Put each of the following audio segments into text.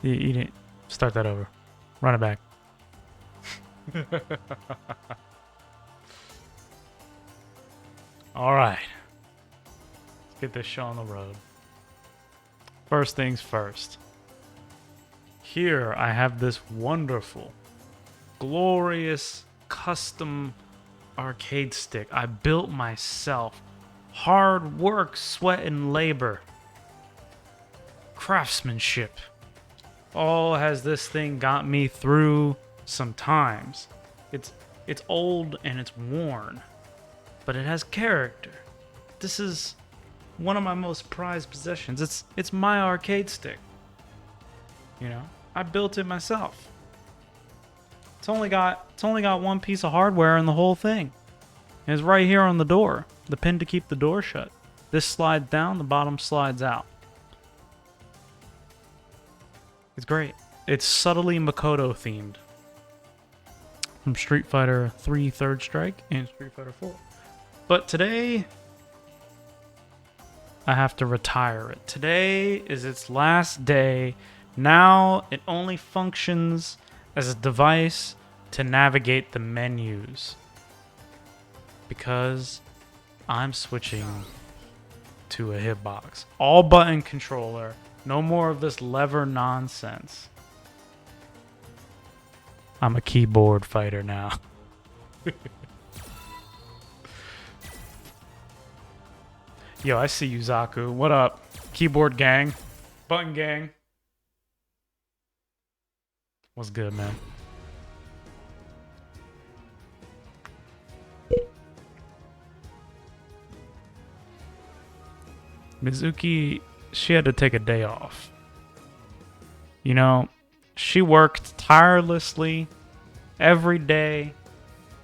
You didn't start that over. Run it back. All right. Let's get this show on the road. First things first. Here I have this wonderful, glorious, custom arcade stick I built myself. Hard work, sweat, and labor. Craftsmanship. All has this thing got me through some times. It's old and it's worn, but it has character. This is one of my most prized possessions. It's my arcade stick. You know, I built it myself. It's only got one piece of hardware in the whole thing. And it's right here on the door. The pin to keep the door shut. This slides down, the bottom slides out. It's great. It's subtly Makoto themed. From Street Fighter 3 Third Strike and Street Fighter 4. But today, I have to retire it. Today is its last day. Now it only functions as a device to navigate the menus. Because I'm switching to a hitbox. All button controller. No more of this lever nonsense. I'm a keyboard fighter now. Yo, I see you, Zaku. What up? Keyboard gang. Button gang. What's good, man? Mizuki, she had to take a day off. You know, she worked tirelessly every day.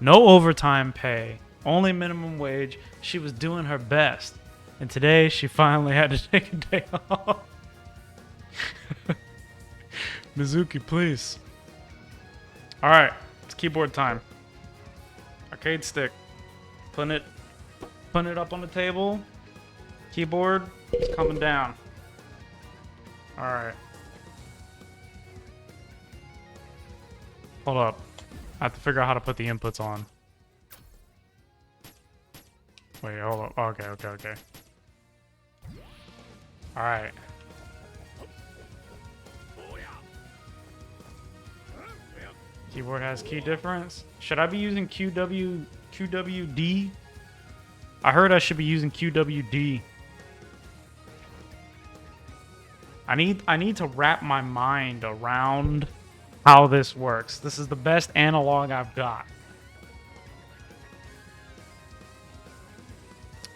No overtime pay. Only minimum wage. She was doing her best. And today, she finally had to take a day off. Mizuki, please. Alright, it's keyboard time. Arcade stick. Putting it up on the table. Keyboard is coming down. Alright. Hold up. I have to figure out how to put the inputs on. Wait, hold up. Okay. Alright. Keyboard has key difference. Should I be using QWD? I heard I should be using QWD. I need to wrap my mind around how this works. This is the best analog I've got.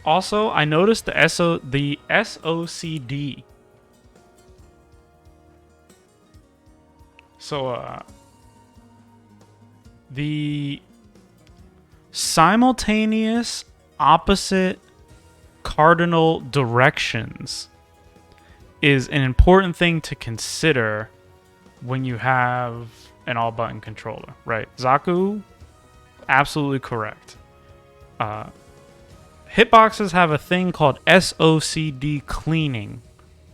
Also, I noticed the SOCD. So, the simultaneous opposite cardinal directions is an important thing to consider when you have an all-button controller, right? Zaku, absolutely correct. Hitboxes have a thing called SOCD cleaning,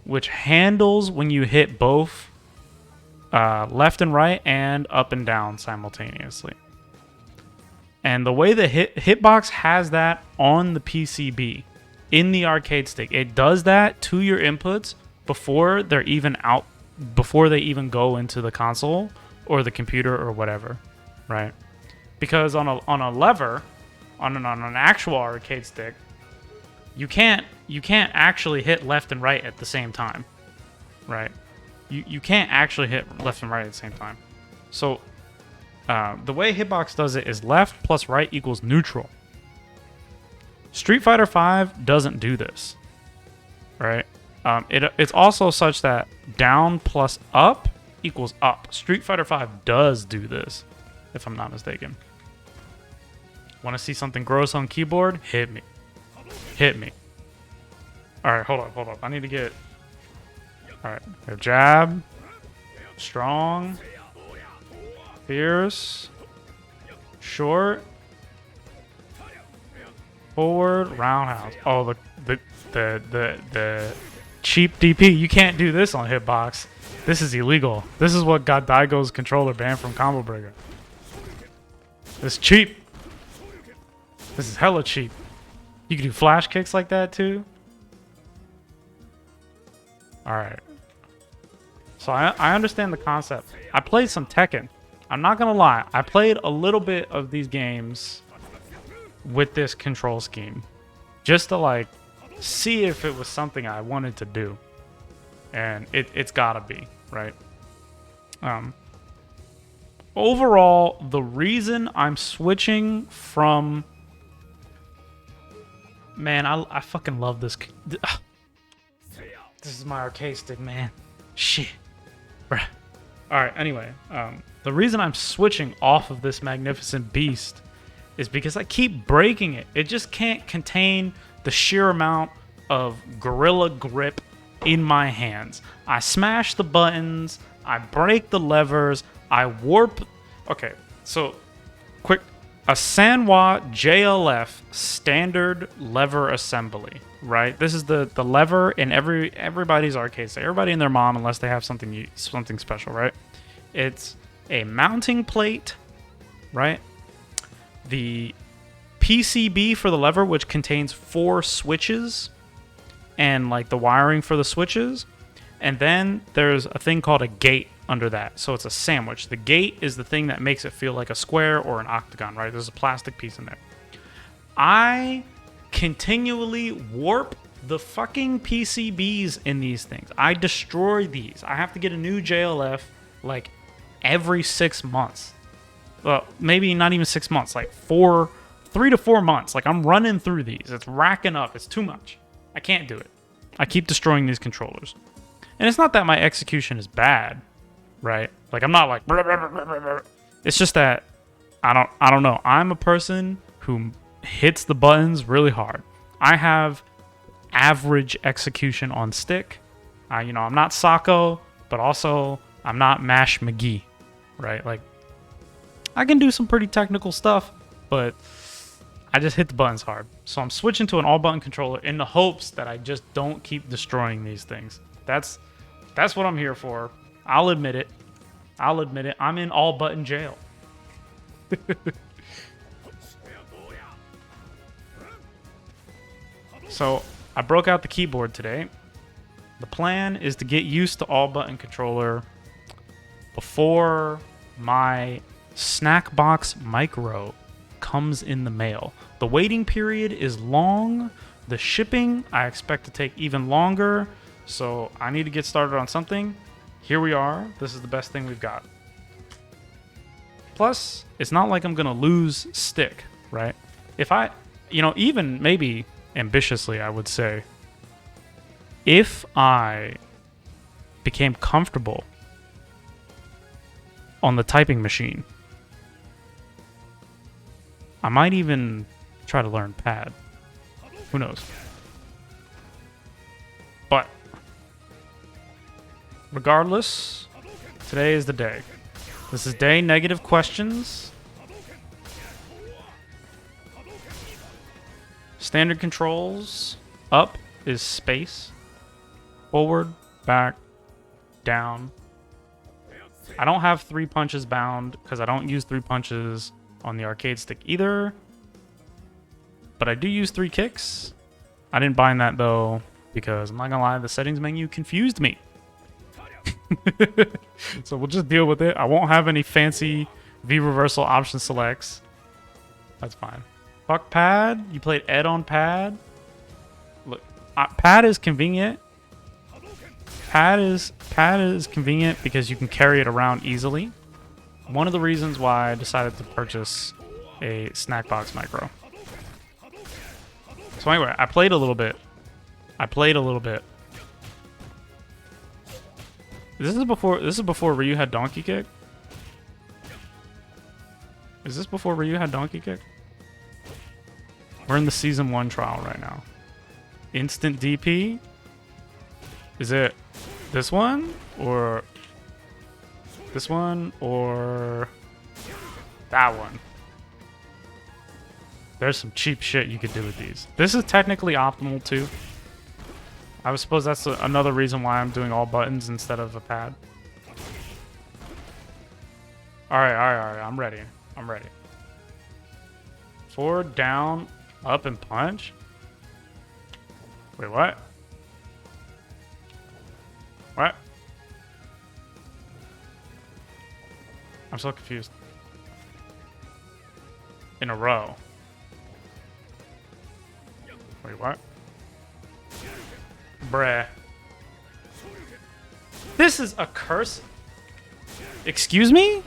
which handles when you hit both left and right and up and down simultaneously. And the way the Hitbox has that on the PCB, in the arcade stick, it does that to your inputs before they're even out, before they even go into the console or the computer or whatever, right? Because on a lever, on an actual arcade stick, you can't actually hit left and right at the same time, right? You can't actually hit left and right at the same time. So the way Hitbox does it is left plus right equals neutral. Street Fighter V doesn't do this, right? It's also such that down plus up equals up. Street Fighter V does do this, if I'm not mistaken. Want to see something gross on keyboard? Hit me. Hit me. Alright, hold up. I need to get... Alright, jab. Strong. Fierce. Short. Forward. Roundhouse. Oh, the cheap DP. You can't do this on Hitbox. This is illegal. This is what got Daigo's controller banned from Combo Breaker. It's cheap. This is hella cheap. You can do flash kicks like that too. Alright. So I understand the concept. I played some Tekken. I'm not gonna lie. I played a little bit of these games with this control scheme. Just to like see if it was something I wanted to do. And it's gotta be, right? Overall, the reason I'm switching from... Man, I fucking love this. This is my arcade stick, man. Shit. Bruh. Alright, anyway. The reason I'm switching off of this magnificent beast is because I keep breaking it. It just can't contain the sheer amount of gorilla grip in my hands. I smash the buttons. I break the levers. I warp... Okay, so... Quick... A Sanwa JLF standard lever assembly, right? This is the lever in everybody's arcade stick. Everybody and their mom, unless they have something special, right? It's a mounting plate, right? The PCB for the lever, which contains 4 switches, and like the wiring for the switches, and then there's a thing called a gate under that. So it's a sandwich. The gate is the thing that makes it feel like a square or an octagon, right? There's a plastic piece in there. I continually warp the fucking PCBs in these things. I destroy these. I have to get a new JLF like every 6 months. Well, maybe not even 6 months, like 3 to 4 months. Like I'm running through these. It's racking up. It's too much. I can't do it. I keep destroying these controllers. And it's not that my execution is bad. Right? Like I'm not like blah, blah, blah, blah, blah. It's just that I don't know. I'm a person who hits the buttons really hard. I have average execution on stick. I'm not Sako, but also I'm not Mash McGee, right? Like I can do some pretty technical stuff, but I just hit the buttons hard. So I'm switching to an all button controller in the hopes that I just don't keep destroying these things. That's what I'm here for. I'll admit it. I'm in all button jail. So I broke out the keyboard today. The plan is to get used to all button controller before my Snackbox Micro comes in the mail. The waiting period is long. The shipping I expect to take even longer. So I need to get started on something. Here we are. This is the best thing we've got. Plus, it's not like I'm going to lose stick, right? If I, even maybe ambitiously, I would say, if I became comfortable on the typing machine, I might even try to learn pad. Who knows? But regardless, today is the day. This is day negative questions. Standard controls. Up is space. Forward, back, down. I don't have 3 punches bound because I don't use 3 punches on the arcade stick either. But I do use 3 kicks. I didn't bind that though because I'm not gonna lie, the settings menu confused me. So we'll just deal with it. I won't have any fancy V reversal option selects. That's fine. Fuck pad. You played Ed on pad. Look, pad is convenient. Pad is convenient because you can carry it around easily. One of the reasons why I decided to purchase a Snackbox Micro. So anyway, I played a little bit. This is before Ryu had Donkey Kick? Is this before Ryu had Donkey Kick? We're in the Season 1 trial right now. Instant DP? Is it this one? Or this one? Or that one? There's some cheap shit you could do with these. This is technically optimal too. I suppose that's another reason why I'm doing all buttons instead of a pad. Alright. I'm ready. I'm ready. Forward, down, up, and punch? Wait, what? What? I'm so confused. In a row. Wait, what? Bruh. This is a curse. Excuse me?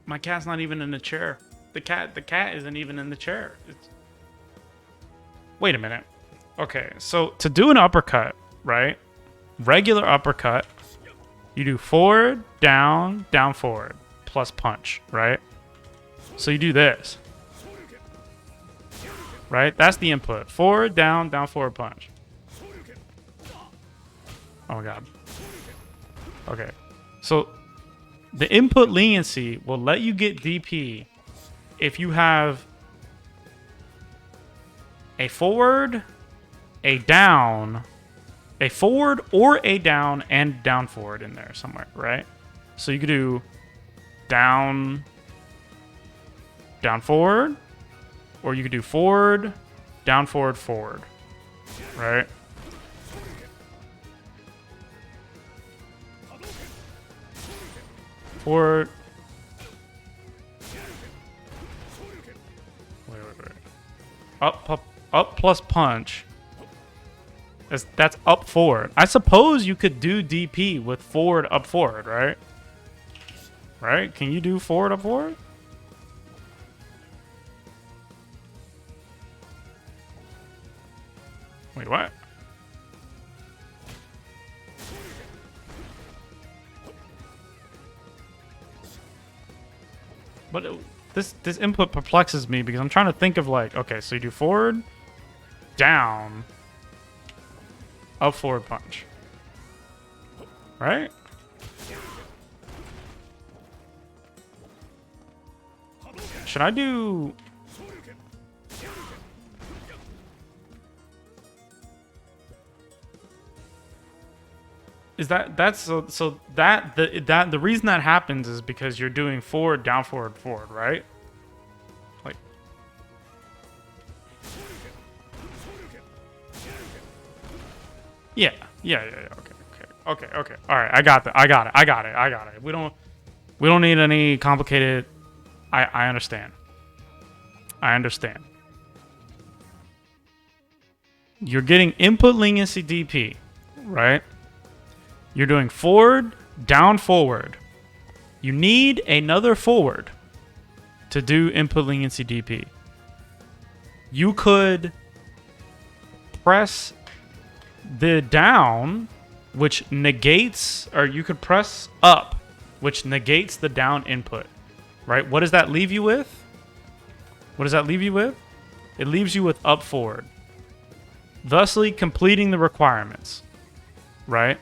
My cat's not even in the chair. The cat isn't even in the chair. Wait a minute. Okay, so to do an uppercut, right? Regular uppercut, you do forward, down, down, forward, plus punch, right? So you do this. Right? That's the input. Forward, down, down, forward, punch. Oh my god. Okay. So the input leniency will let you get DP if you have a forward, a down, a forward or a down, and down forward in there somewhere, right? So you could do down, down forward, or you could do forward, down forward, forward, right? Forward. Wait. Up plus punch. That's up forward. I suppose you could do DP with forward up forward, right? Right? Can you do forward up forward? Wait, what? But this input perplexes me because I'm trying to think of like, okay, so you do forward, down, up forward punch. Right? Should I do... Is that's so that the reason that happens is because you're doing forward, down, forward, forward, right? Like, yeah. Okay. All right, I got it. We don't need any complicated. I understand. You're getting input leniency DP, right? You're doing forward, down, forward. You need another forward to do input leniency DP. You could press the down, which negates, or you could press up, which negates the down input, right? What does that leave you with? It leaves you with up forward, thusly completing the requirements, right?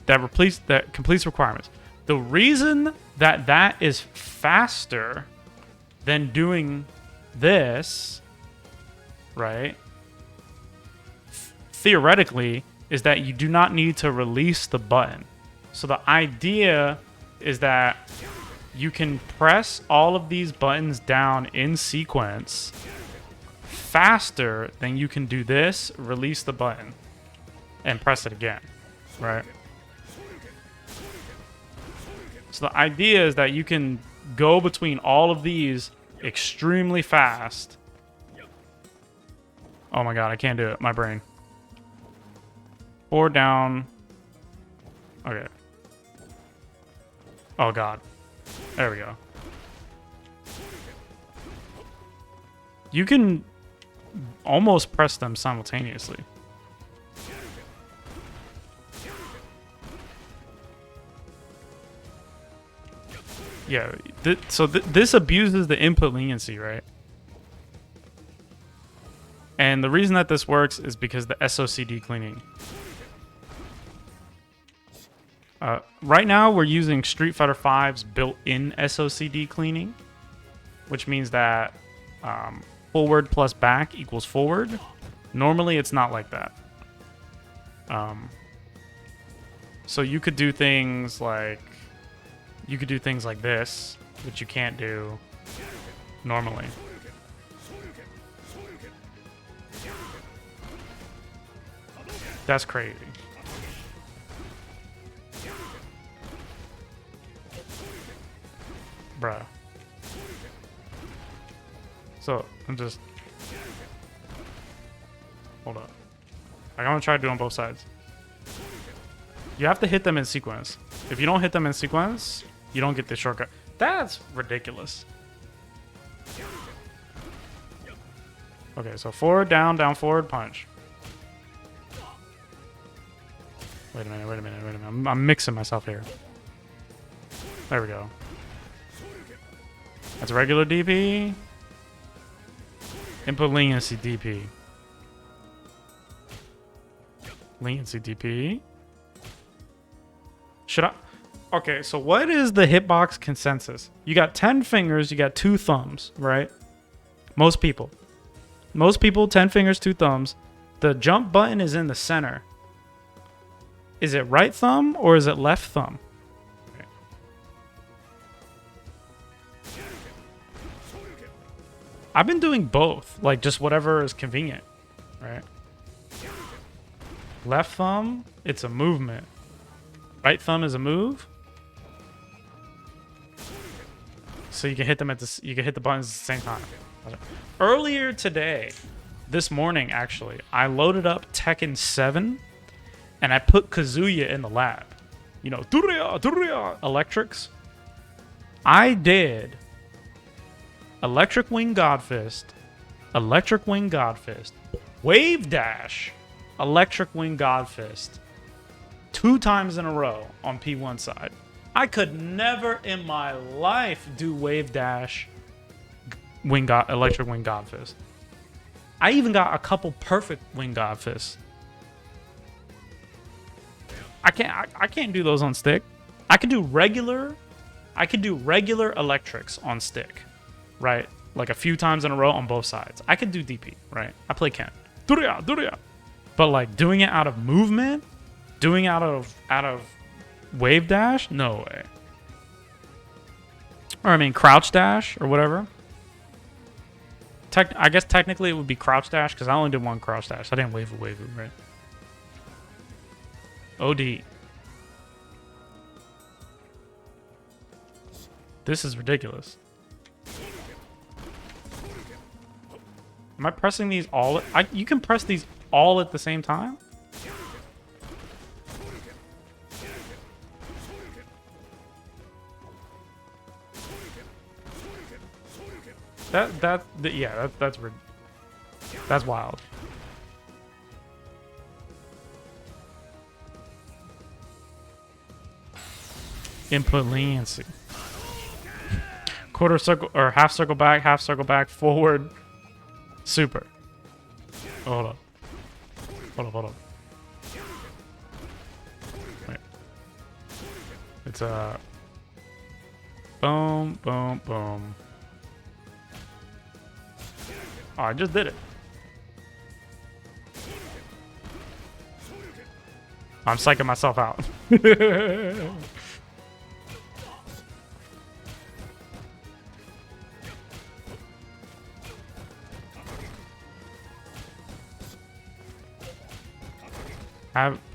That completes requirements. The reason that is faster than doing this, right? Theoretically, is that you do not need to release the button. So the idea is that you can press all of these buttons down in sequence faster than you can do this, release the button, and press it again, right? So the idea is that you can go between all of these extremely fast. Oh my god, I can't do it. My brain. Forward, down. Okay. Oh god. There we go. You can almost press them simultaneously. Yeah, this abuses the input leniency, right? And the reason that this works is because the SOCD cleaning. Right now, we're using Street Fighter V's built-in SOCD cleaning, which means that forward plus back equals forward. Normally, it's not like that. So you could do things like this, which you can't do normally. That's crazy. Bruh. So, I'm just... Hold up. I'm gonna try doing both sides. You have to hit them in sequence. If you don't hit them in sequence, you don't get the shortcut. That's ridiculous. Okay, so forward, down, down, forward, punch. Wait a minute. I'm mixing myself here. There we go. That's regular DP. Input leniency DP. Leniency DP. Should I? Okay, so what is the hitbox consensus? You got 10 fingers, you got 2 thumbs, right? Most people. 10 fingers, 2 thumbs. The jump button is in the center. Is it right thumb or is it left thumb? Okay. I've been doing both, like just whatever is convenient, right? Left thumb, it's a movement. Right thumb is a move. So you can hit them you can hit the buttons at the same time. Earlier today, this morning actually, I loaded up Tekken 7 and I put Kazuya in the lab. You know, Duria, electrics. I did Electric Wing Godfist, Electric Wing Godfist, Wave Dash, Electric Wing Godfist, 2 times in a row on P1 side. I could never in my life do Wave Dash, Electric Wing Godfist. I even got a couple perfect Wing Godfists. I can't do those on stick. I could do regular electrics on stick, right? Like a few times in a row on both sides. I could do DP, right? I play Ken. Duria. But like doing it out of movement, doing out of wave dash, no way. Or I mean crouch dash or whatever. I guess technically it would be crouch dash because I only did 1 crouch dash. I didn't wave, right? OD. This is ridiculous. Am I pressing these all? You can press these all at the same time? That's wild. Input leniency. Quarter circle or half circle back, forward, super. Hold up. Wait. It's boom. Oh, I just did it. I'm psyching myself out.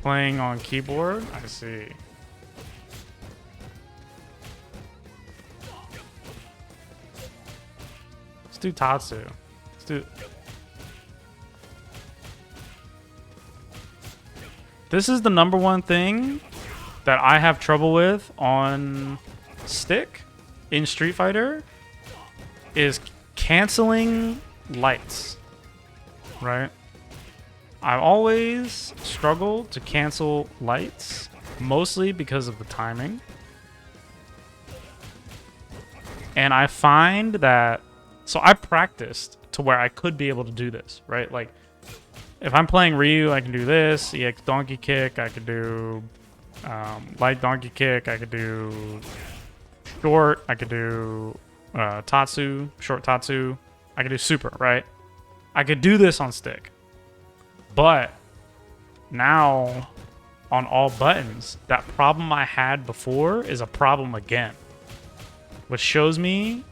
Playing on keyboard? I see. Let's do Tatsu. This is the #1 thing that I have trouble with on stick in Street Fighter is canceling lights, right? I always struggle to cancel lights, mostly because of the timing. And I find that, so I practiced to where I could be able to do this, right? Like, if I'm playing Ryu, I can do this, EX Donkey Kick, I could do light Donkey Kick, I could do short, I could do Tatsu, short Tatsu, I could do super, right? I could do this on stick. But now on all buttons, that problem I had before is a problem again. Which shows me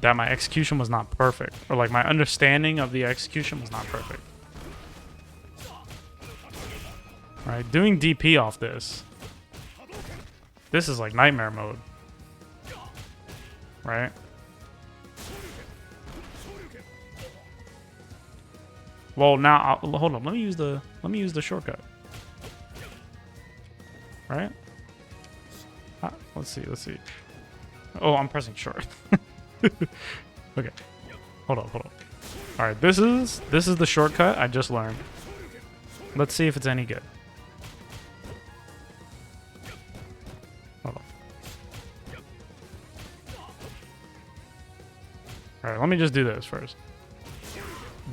that my execution was not perfect. Or like my understanding of the execution was not perfect. Right, doing DP off this. This is like nightmare mode. Right? Well, now hold on. Let me use the shortcut. Right? Let's see. Oh, I'm pressing short. Okay. Hold on. All right, this is the shortcut I just learned. Let's see if it's any good. Hold on. All right, let me just do this first.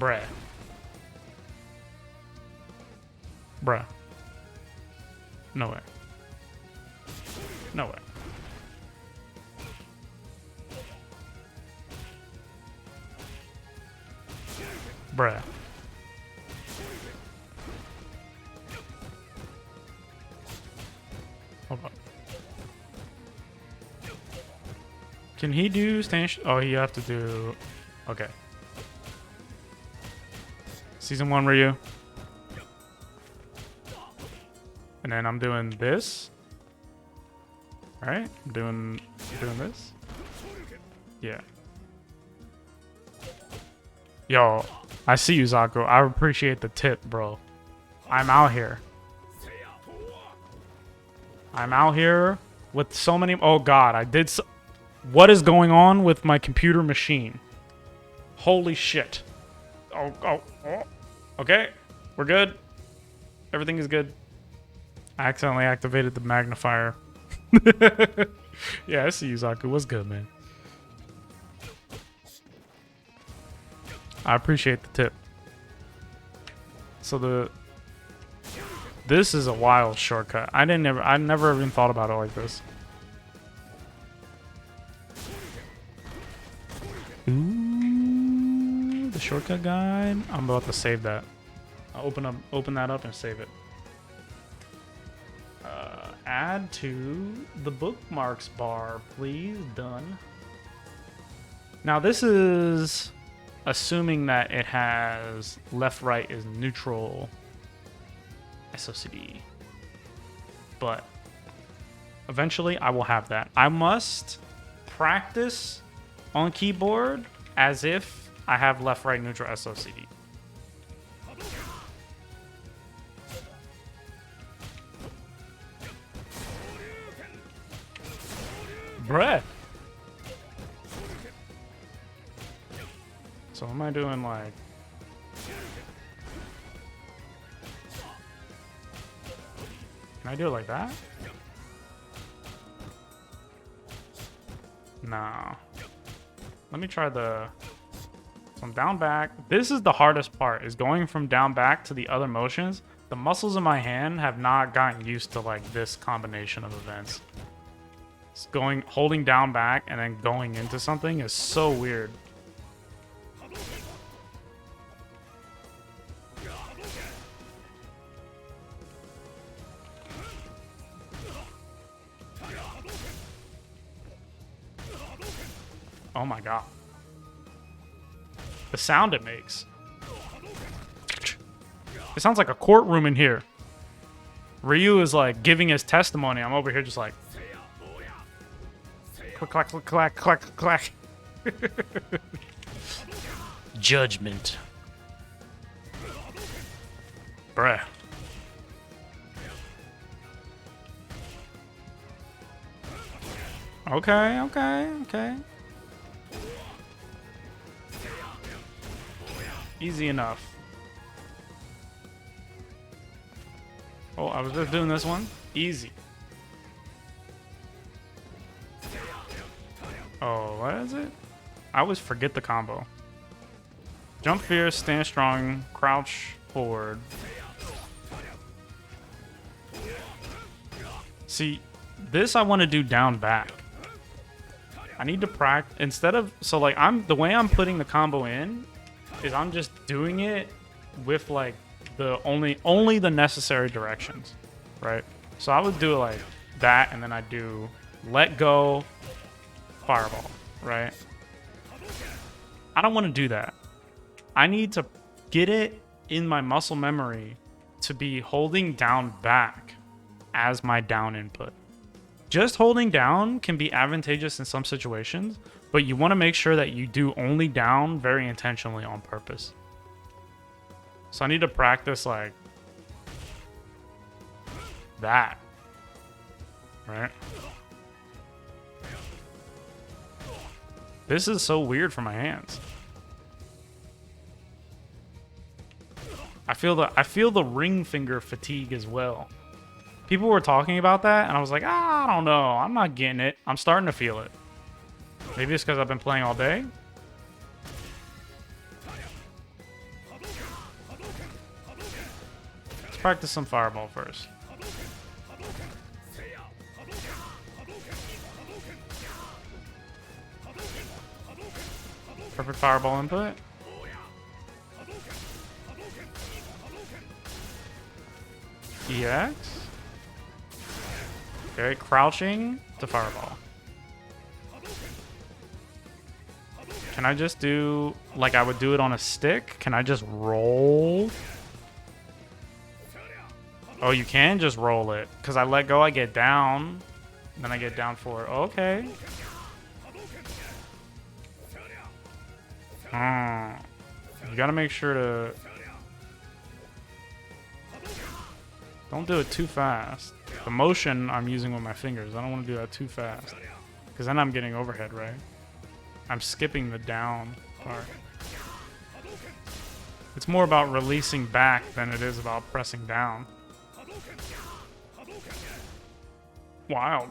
Bruh. No way. Bruh. Hold on. Can he do stand? Oh, you have to do. Okay. Season 1 Ryu. And then I'm doing this. Alright, I'm doing this. Yeah. Yo, I see you, Zaku. I appreciate the tip, bro. I'm out here. With so many. Oh god, I did. What is going on with my computer machine? Holy shit. Oh. Okay, we're good. Everything is good. I accidentally activated the magnifier. Yeah, I see you, Zaku. What's good, man? I appreciate the tip. So this is a wild shortcut. I never even thought about it like this. Ooh, the shortcut guide. I'm about to save that. I'll open that up and save it. Add to the bookmarks bar, please. Done. Now this is assuming that it has left, right is neutral SOCD. But eventually I will have that. I must practice on keyboard as if I have left, right, neutral SOCD. Bruh. So am I doing like... Can I do it like that? No. Let me try the... So I'm down back. This is the hardest part, is going from down back to the other motions. The muscles in my hand have not gotten used to like this combination of events. It's holding down back and then going into something is so weird. Oh my god. The sound it makes. It sounds like a courtroom in here. Ryu is like giving his testimony. I'm over here just like... Click, clack, click, clack, clack, clack. Judgment. Bruh. Okay. Easy enough. Oh, I was just doing this one. Easy. Oh, what is it? I always forget the combo. Jump fierce, stand strong, crouch forward. See, this I want to do down back. I need to practice instead of so like the way I'm putting the combo in is I'm just doing it with like the only the necessary directions, right? So I would do it like that, and then I do let go, fireball, right? I don't want to do that. I need to get it in my muscle memory to be holding down back as my down input. Just holding down can be advantageous in some situations, but you want to make sure that you do only down very intentionally on purpose. So I need to practice like that, right? This is so weird for my hands. I feel the ring finger fatigue as well. People were talking about that, and I was like, I don't know. I'm not getting it. I'm starting to feel it. Maybe it's because I've been playing all day. Let's practice some fireball first. Perfect fireball input. EX. Okay, crouching to fireball. Can I just do like I would do it on a stick? Can I just roll? Oh, you can just roll it. Because I let go, I get down. Then I get down forward. Okay. You gotta make sure to... Don't do it too fast. The motion I'm using with my fingers, I don't want to do that too fast. Because then I'm getting overhead, right? I'm skipping the down part. It's more about releasing back than it is about pressing down. Wild.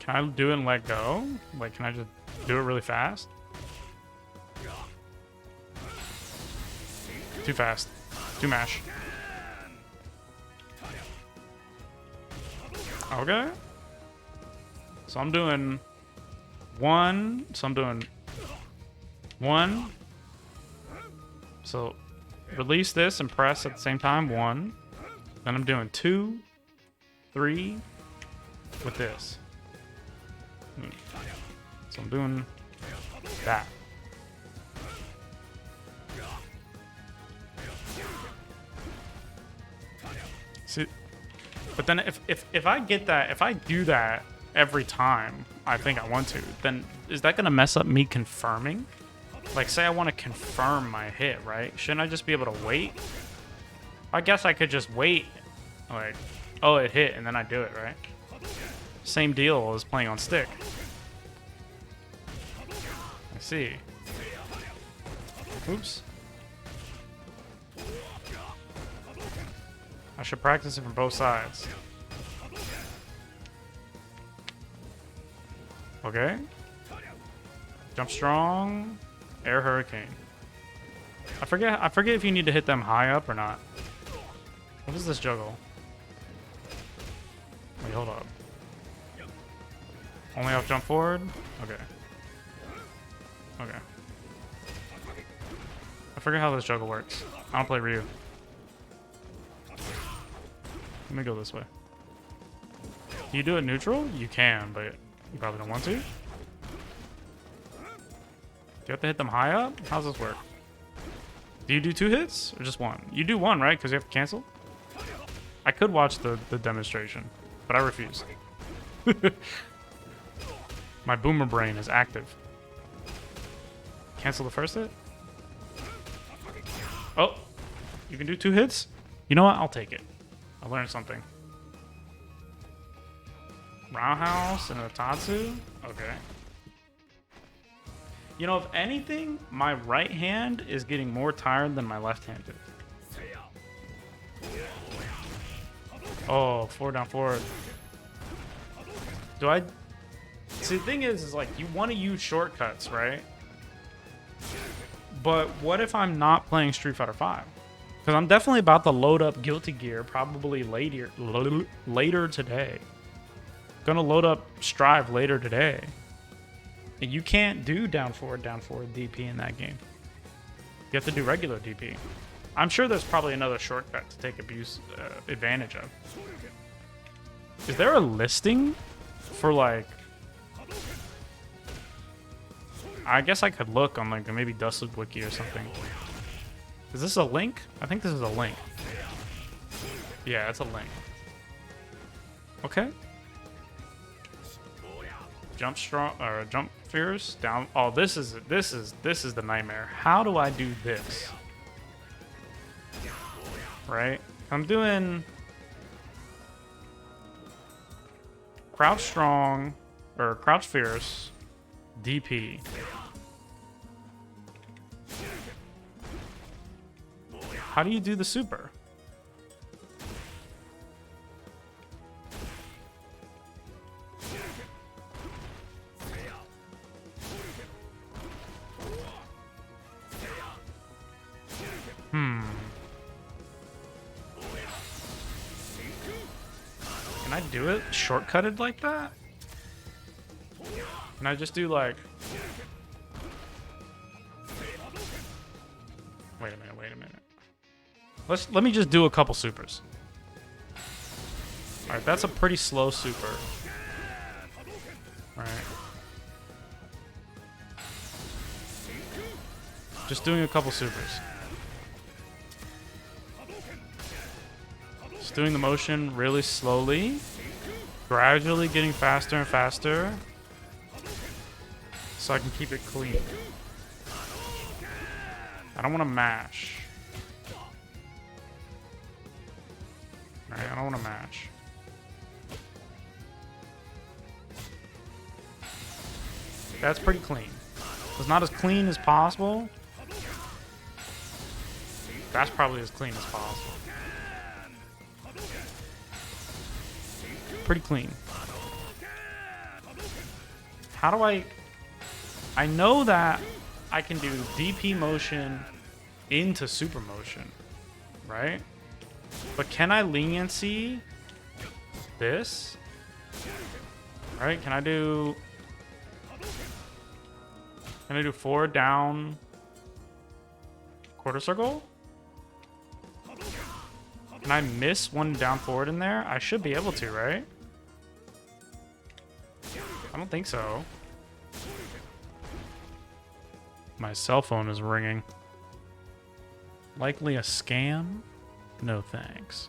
Can I do it and let go? Like, can I just do it really fast? Too fast. Too mash. Okay. So I'm doing one. So I'm doing one. So release this and press at the same time. One. Then I'm doing 2, 3 with this. So I'm doing that. See, but then if I get that, if I do that every time I think I want to, then is that gonna mess up me confirming? Like, say I want to confirm my hit, right? Shouldn't I just be able to wait? I guess I could just wait. Like, oh, it hit, and then I do it, right? Same deal as playing on stick. I see. Oops. I should practice it from both sides. Okay. Jump strong. Air hurricane. I forget if you need to hit them high up or not. What is this juggle? Wait, hold up. Only off jump forward? Okay. Okay. I forget how this juggle works. I don't play Ryu. Let me go this way. Can you do it neutral? You can, but you probably don't want to. Do you have to hit them high up? How's this work? Do you do 2 hits or just 1? You do 1, right? Because you have to cancel? I could watch the demonstration, but I refuse. My boomer brain is active. Cancel the first hit? Oh, you can do 2 hits? You know what? I'll take it. I learned something. Roundhouse and a Tatsu? Okay. You know, if anything, my right hand is getting more tired than my left hand is. Oh, 4 down forward. Do I... See, the thing is like, you want to use shortcuts, right? But what if I'm not playing Street Fighter V? Because I'm definitely about to load up Guilty Gear probably later today. Gonna load up Strive later today. And you can't do down forward DP in that game. You have to do regular DP. I'm sure there's probably another shortcut to take advantage of. Is there a listing for like... I guess I could look on like maybe Dustloop Wiki or something. Is this a link? I think this is a link. Yeah, it's a link. Okay. Jump strong or jump fierce down. Oh, this is the nightmare. How do I do this? Right? I'm doing crouch strong or crouch fierce DP. How do you do the super? Can I do it shortcutted like that? Can I just do like... Wait a minute. Let me just do a couple supers. Alright, that's a pretty slow super. Alright. Just doing a couple supers. Just doing the motion really slowly. Gradually getting faster and faster. So I can keep it clean. I don't want to mash. Alright, I don't want to mash. That's pretty clean. It's not as clean as possible. That's probably as clean as possible. Pretty clean. How do I know that I can do DP motion into super motion, right? But can I leniency this? Right? Can I do forward down quarter circle? Can I miss one down forward in there? I should be able to, right? I don't think so. My cell phone is ringing. Likely a scam? No thanks.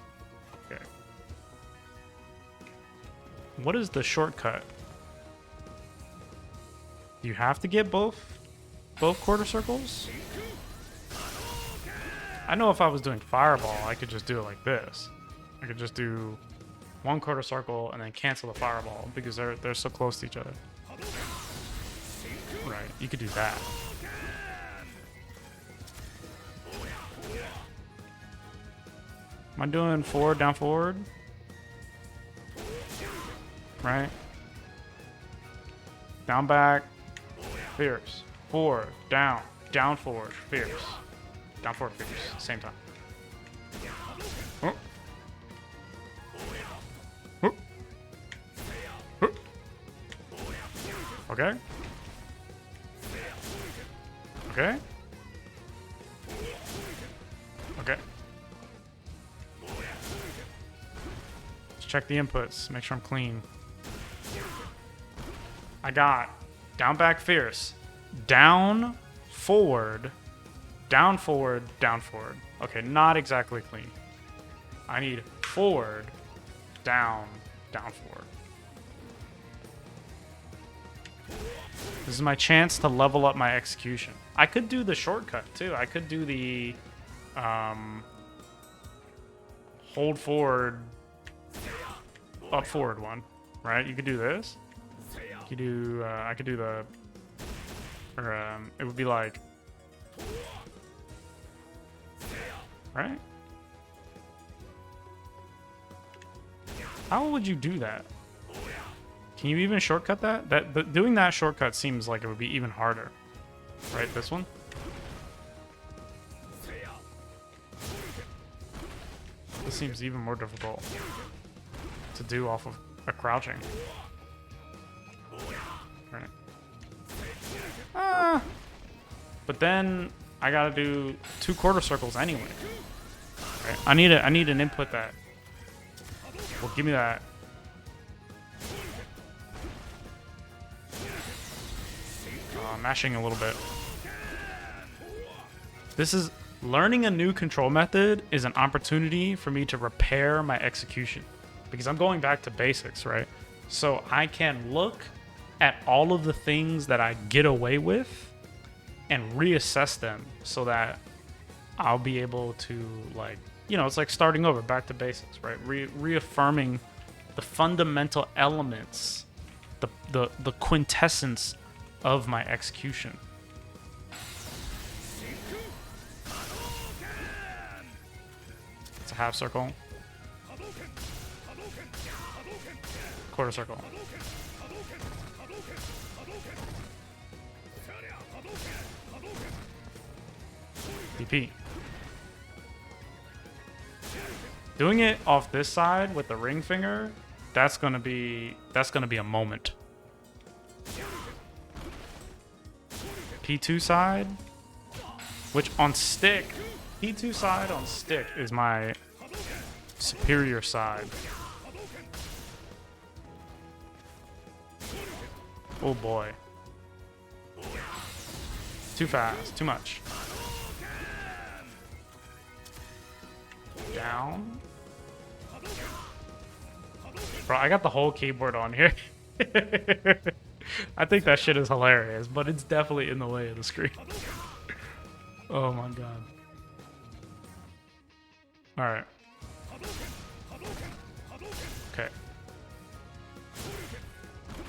Okay. What is the shortcut? Do you have to get both quarter circles? I know if I was doing fireball, I could just do it like this. I could just do one quarter circle and then cancel the fireball because they're so close to each other. Right, you could do that. Am I doing forward, down, forward? Right? Down, back, fierce. Forward, down, down, forward, fierce. Down, forward, fierce. Same time. Oh. Oh. Oh. Okay. Okay. Okay. Let's check the inputs. Make sure I'm clean. I got down, back, fierce. Down, forward. Down, forward, down, forward. Okay, not exactly clean. I need forward, down, down, forward. This is my chance to level up my execution. I could do the shortcut, too. I could do the hold forward, up forward one. right? You could do this. You could do, I could do the, or it would be like, right? How would you do that? Can you even shortcut that? Doing that shortcut seems like it would be even harder. Right, this one? This seems even more difficult to do off of a crouching. Right. Ah! But then I gotta do 2 quarter circles anyway. Right? I need an input that will give me that. Mashing a little bit. This is learning a new control method is an opportunity for me to repair my execution because I'm going back to basics, right? So I can look at all of the things that I get away with and reassess them so that I'll be able to, like, you know, it's like starting over, back to basics, right? Reaffirming the fundamental elements, the quintessence of my execution. It's a half circle. Quarter circle. DP. Doing it off this side with the ring finger, that's gonna be a moment. P2 side, which on stick, P2 side on stick is my superior side. Oh boy. Too fast, too much. Down. Bro, I got the whole keyboard on here. I think that shit is hilarious, but it's definitely in the way of the screen. Oh my god. Alright. Okay.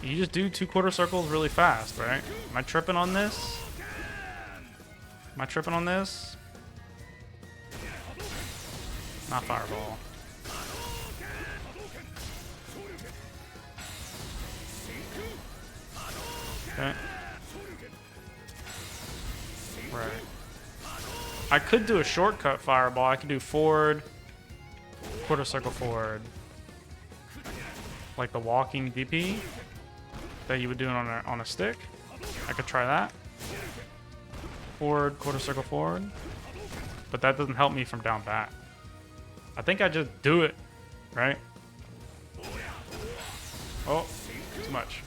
You just do 2 quarter circles really fast, right? Am I tripping on this? Am I tripping on this? Not fireball. Okay. Right. I could do a shortcut fireball. I could do forward, quarter circle forward. Like the walking DP that you would do on a stick. I could try that. Forward, quarter circle forward. But that doesn't help me from down back. I think I just do it, right? Oh, too much.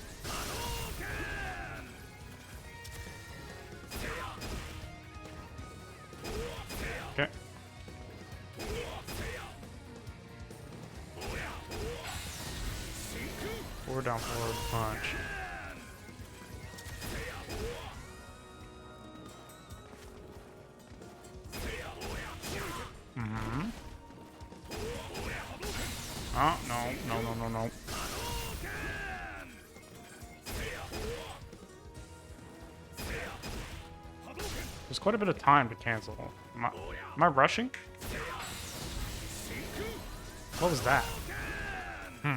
Okay. Forward, down, forward, punch. Mm-hmm. Oh, no. There's quite a bit of time to cancel. Am I rushing? What was that? Do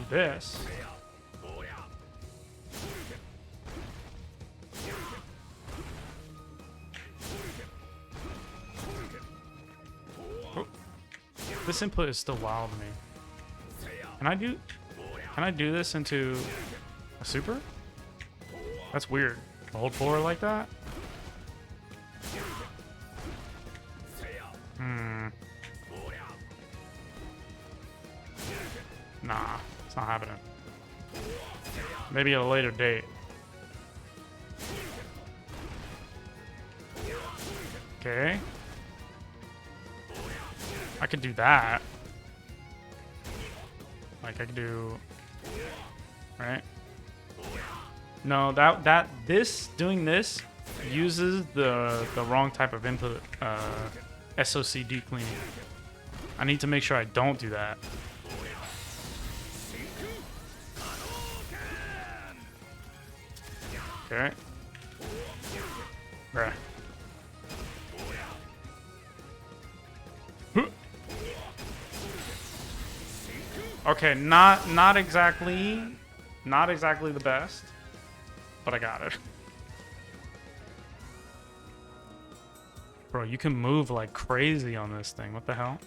this. Oh. This input is still wild to me. Can I do this into a super? That's weird. Hold forward like that? Nah, it's not happening. Maybe at a later date. Okay. I could do that. Like I could do, right? No, doing this uses the wrong type of input, SOCD cleaning. I need to make sure I don't do that. Okay. Bruh. Okay, not exactly the best, but I got it. Bro, you can move like crazy on this thing. What the hell?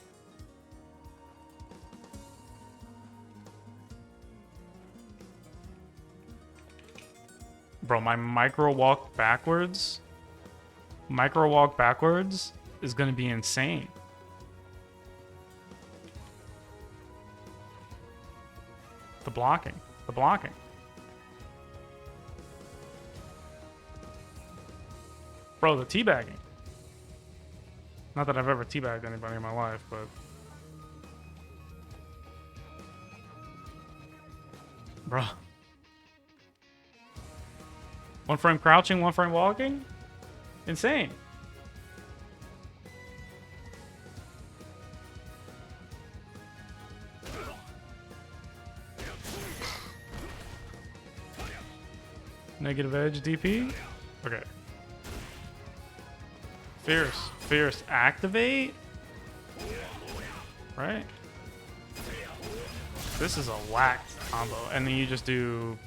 Bro, my micro walk backwards is gonna be insane. The blocking. Bro, the teabagging. Not that I've ever teabagged anybody in my life, but... Bro. One frame crouching, one frame walking? Insane. Negative edge DP? Okay. Fierce activate? Right? This is a whack combo. And then you just do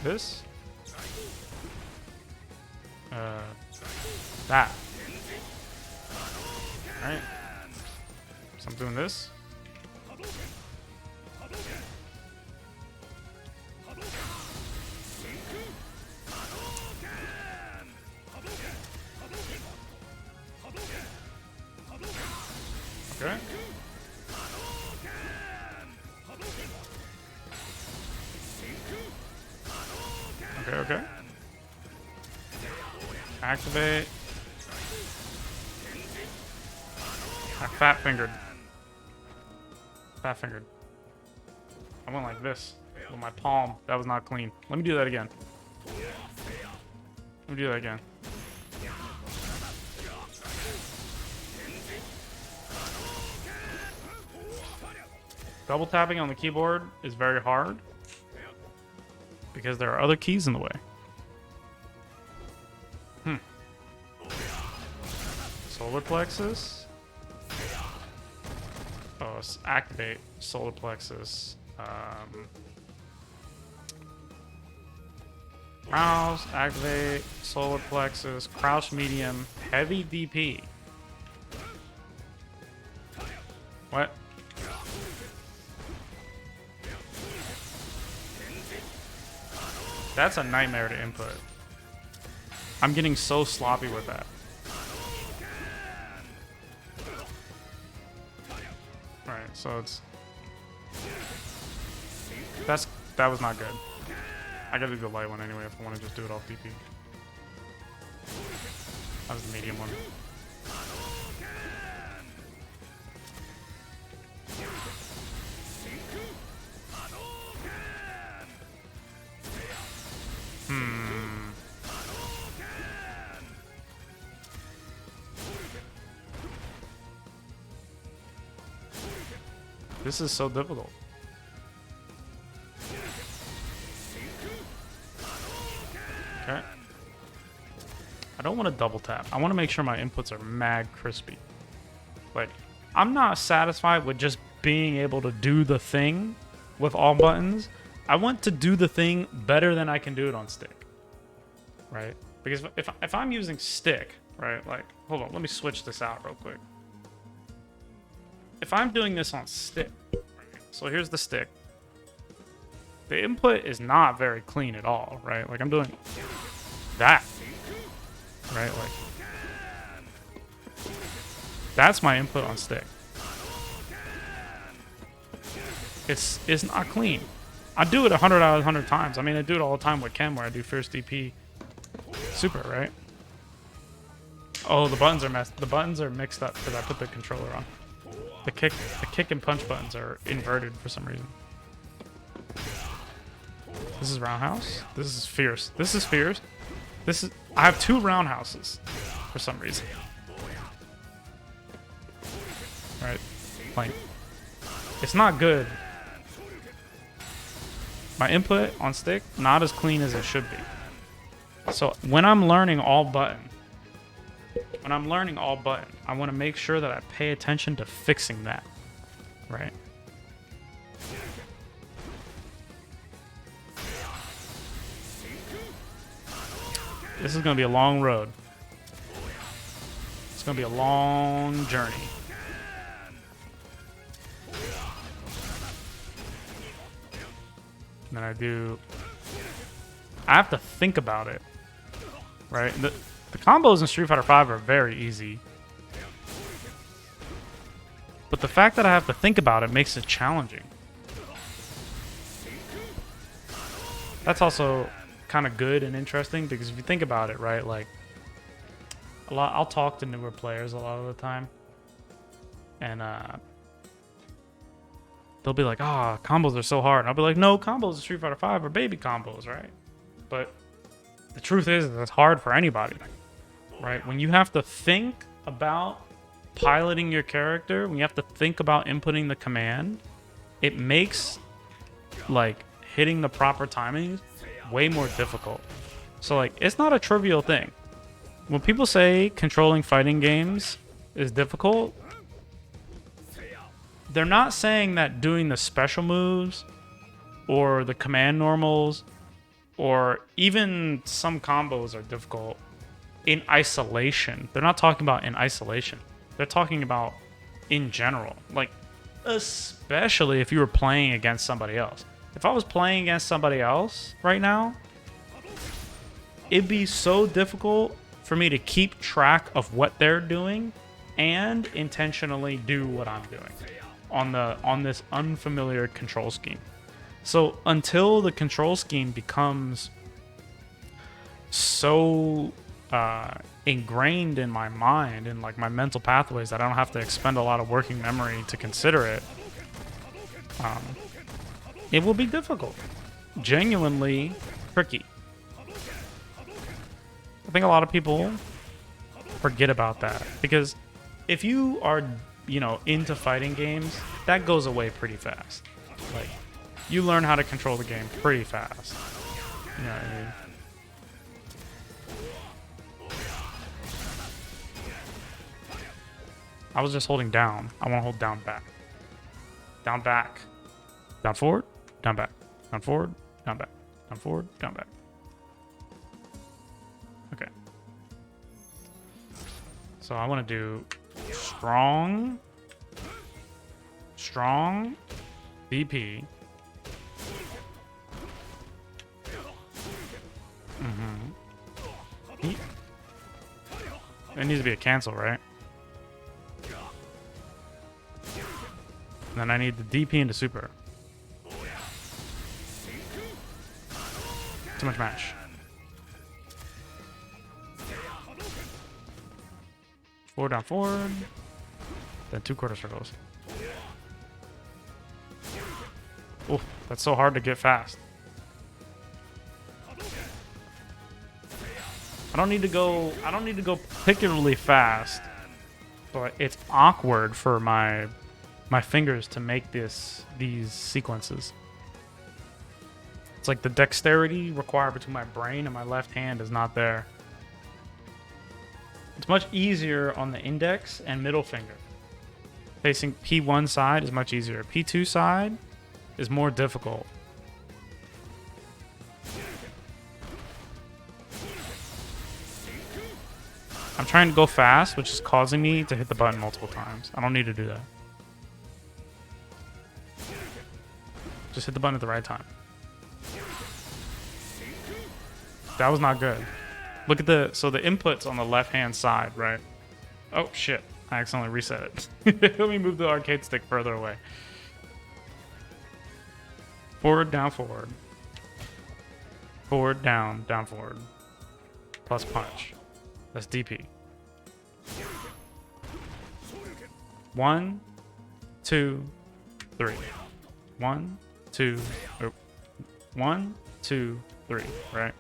this? That. Alright. So I'm doing this. Okay. Okay. Activate. I fat-fingered. I went like this with my palm. That was not clean. Let me do that again. Double tapping on the keyboard is very hard because there are other keys in the way. Solar plexus. Oh, activate solar plexus. Rouse, activate solar plexus, crouch medium, heavy DP. What? That's a nightmare to input. I'm getting so sloppy with that. Alright, so it's... That was not good. I gotta do the light one anyway if I want to just do it off DP. That was the medium one. This is so difficult. Okay. I don't want to double tap. I want to make sure my inputs are mad crispy. Like, I'm not satisfied with just being able to do the thing with all buttons. I want to do the thing better than I can do it on stick. Right? Because if I'm using stick, right? Like, hold on, let me switch this out real quick. If I'm doing this on stick, right, so here's the stick. The input is not very clean at all, right? Like I'm doing that, right? Like that's my input on stick. It's not clean. I do it 100 out of 100 times. I mean, I do it all the time with Chem where I do first DP super, right? Oh, the buttons are mixed up because I put the controller on. The kick and punch buttons are inverted for some reason. This is roundhouse. This is fierce. I have two roundhouses for some reason. All right. Like, it's not good. My input on stick, not as clean as it should be. So when I'm learning all button, I want to make sure that I pay attention to fixing that, right? This is going to be a long road. It's going to be a long journey. And then I have to think about it, right? The combos in Street Fighter V are very easy. But the fact that I have to think about it makes it challenging. That's also kind of good and interesting because if you think about it, right, like I'll talk to newer players a lot of the time, and they'll be like, combos are so hard. And I'll be like, no, combos in Street Fighter V are baby combos, right? But the truth is it's hard for anybody, right? When you have to think about piloting your character, when you have to think about inputting the command, it makes like hitting the proper timings way more difficult. So like, it's not a trivial thing. When people say controlling fighting games is difficult, they're not saying that doing the special moves or the command normals or even some combos are difficult in isolation. They're not talking about in isolation. They're talking about in general. Like, especially if you were playing against somebody else. If I was playing against somebody else right now, it'd be so difficult for me to keep track of what they're doing and intentionally do what I'm doing on this unfamiliar control scheme. So until the control scheme becomes so ingrained in my mind and like my mental pathways that I don't have to expend a lot of working memory to consider it, it will be difficult. Genuinely tricky. I think a lot of people forget about that because if you are, into fighting games, that goes away pretty fast. Like, you learn how to control the game pretty fast. You know what I mean? I was just holding down. I want to hold down back. Down back. Down forward. Down back. Down forward. Down back. Down forward. Down back. Okay. So I want to do strong, BP. It needs to be a cancel, right? And then I need the DP into super. Too much mash. Forward, down, forward. Then 2 quarter circles. Oh, that's so hard to get fast. I don't need to go particularly fast, but it's awkward for my fingers to make these sequences. It's like the dexterity required between my brain and my left hand is not there. It's much easier on the index and middle finger. Facing P1 side is much easier. P2 side is more difficult. I'm trying to go fast, which is causing me to hit the button multiple times. I don't need to do that. Just hit the button at the right time. That was not good. Look at the input's on the left-hand side, right? Oh, shit. I accidentally reset it. Let me move the arcade stick further away. Forward, down, forward. Forward, down, down, forward. Plus punch. That's DP. 1, 2, 3. 1, 2, 1, 2, 3, right?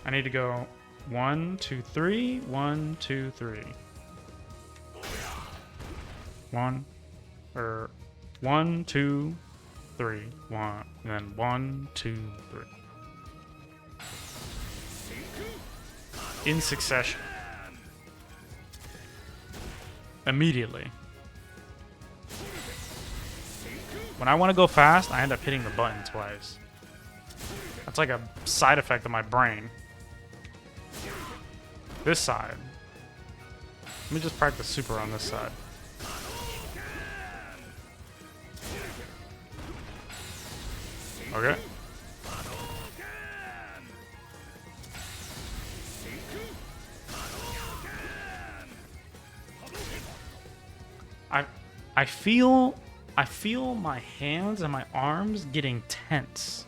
I need to go 1, 2, 3. 1, 2, 3. 1, 2, 3. 1, and then 1, 2, 3. In succession. Immediately. When I want to go fast, I end up hitting the button twice. That's like a side effect of my brain. This side. Let me just practice super on this side. Okay. I feel my hands and my arms getting tense.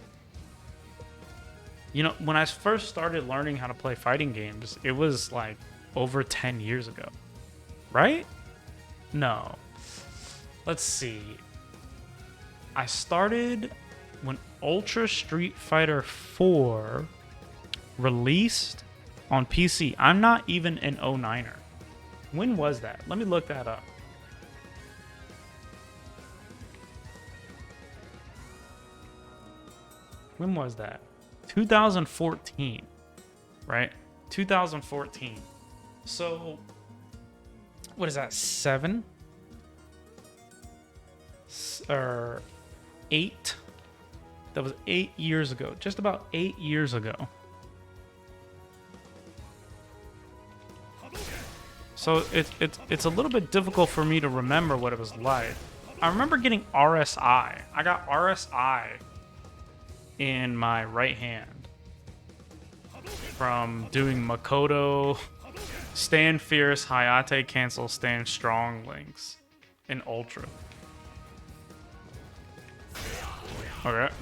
You know, when I first started learning how to play fighting games, it was like over 10 years ago. Right? No. Let's see. I started when Ultra Street Fighter 4 released on PC. I'm not even an 09er. When was that? Let me look that up. When was that? 2014, right? 2014. So, what is that? 7? Or 8? That was 8 years ago. Just about 8 years ago. So it's a little bit difficult for me to remember what it was like. I remember getting RSI. I got RSI in my right hand from doing Makoto, Stand Fierce, Hayate Cancel, Stand Strong links in Ultra. Okay.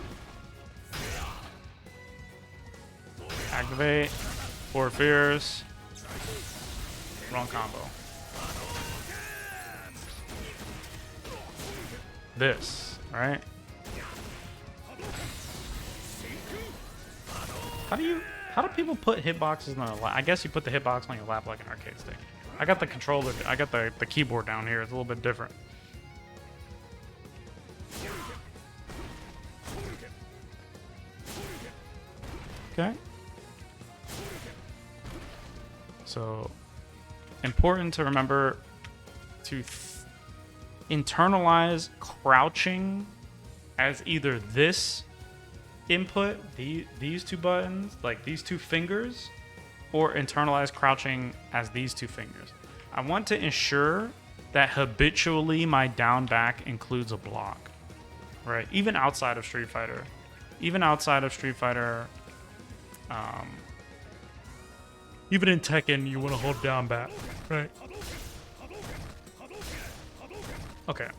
Activate. Forward Fierce. Wrong combo. This, right? How do people put hitboxes on a lap? I guess you put the hitbox on your lap like an arcade stick. I got the controller, I got the keyboard down here. It's a little bit different. Okay. So, important to remember to internalize crouching as either this input, these two buttons, like these two fingers, or internalize crouching as these two fingers. I want to ensure that habitually my down back includes a block, right? Even outside of Street Fighter. Even in Tekken, you want to hold down back, right? Okay.